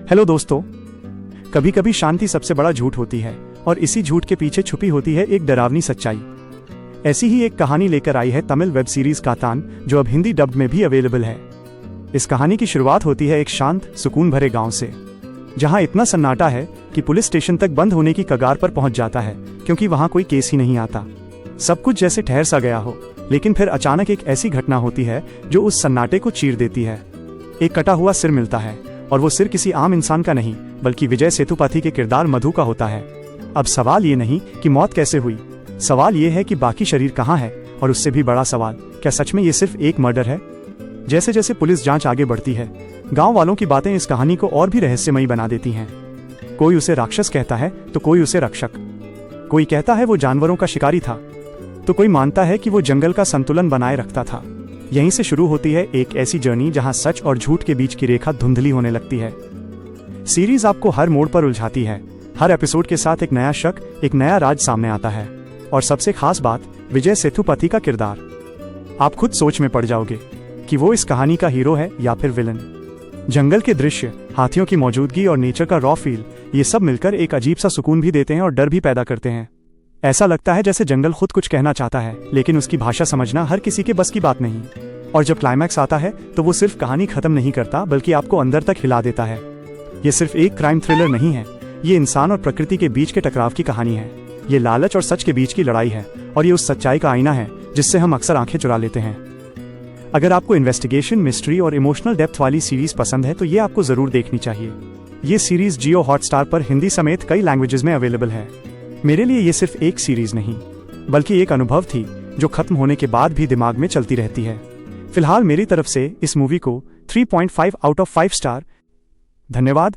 Hello दोस्तों, कभी कभी शांति सबसे बड़ा झूठ होती है और इसी झूठ के पीछे छुपी होती है एक डरावनी सच्चाई। ऐसी ही एक कहानी लेकर आई है तमिल वेब सीरीज कातान, जो अब हिंदी डब में भी अवेलेबल है। इस कहानी की शुरुआत होती है एक शांत सुकून भरे गांव से, जहां इतना सन्नाटा है कि पुलिस स्टेशन तक बंद होने की कगार पर पहुंच जाता है, क्योंकि वहां कोई केस ही नहीं आता। सब कुछ जैसे ठहर सा गया हो, लेकिन फिर अचानक एक ऐसी घटना होती है जो उस सन्नाटे को चीर देती है। एक कटा हुआ सिर मिलता है, और वो सिर किसी आम इंसान का नहीं बल्कि विजय सेतुपति के किरदार मधु का होता है। अब सवाल ये नहीं कि मौत कैसे हुई, सवाल ये है कि बाकी शरीर कहाँ है, और उससे भी बड़ा सवाल, क्या सच में ये सिर्फ एक मर्डर है? जैसे जैसे पुलिस जांच आगे बढ़ती है, गांव वालों की बातें इस कहानी को और भी रहस्यमयी बना देती हैं। कोई उसे राक्षस कहता है तो कोई उसे रक्षक, कोई कहता है वो जानवरों का शिकारी था, तो कोई मानता है कि वो जंगल का संतुलन बनाए रखता था। यहीं से शुरू होती है एक ऐसी जर्नी जहां सच और झूठ के बीच की रेखा धुंधली होने लगती है। सीरीज आपको हर मोड़ पर उलझाती है, हर एपिसोड के साथ एक नया शक, एक नया राज सामने आता है, और सबसे खास बात, विजय सेतुपति का किरदार। आप खुद सोच में पड़ जाओगे कि वो इस कहानी का हीरो है या फिर विलन। जंगल के दृश्य, हाथियों की मौजूदगी और नेचर का रॉ फील, ये सब मिलकर एक अजीब सा सुकून भी देते हैं और डर भी पैदा करते हैं। ऐसा लगता है जैसे जंगल खुद कुछ कहना चाहता है, लेकिन उसकी भाषा समझना हर किसी के बस की बात नहीं। और जब क्लाइमैक्स आता है तो वो सिर्फ कहानी खत्म नहीं करता, बल्कि आपको अंदर तक हिला देता है। ये सिर्फ एक क्राइम थ्रिलर नहीं है, ये इंसान और प्रकृति के बीच के टकराव की कहानी है। ये लालच और सच के बीच की लड़ाई है, और ये उस सच्चाई का आईना है जिससे हम अक्सर आंखें चुरा लेते हैं। अगर आपको इन्वेस्टिगेशन, मिस्ट्री और इमोशनल डेप्थ वाली सीरीज पसंद है तो ये आपको जरूर देखनी चाहिए। ये सीरीज जियो हॉटस्टार पर हिंदी समेत कई लैंग्वेजेस में अवेलेबल है। मेरे लिए ये सिर्फ एक सीरीज नहीं, बल्कि एक अनुभव थी जो खत्म होने के बाद भी दिमाग में चलती रहती है। फिलहाल मेरी तरफ से इस मूवी को 3.5 आउट ऑफ 5 स्टार। धन्यवाद।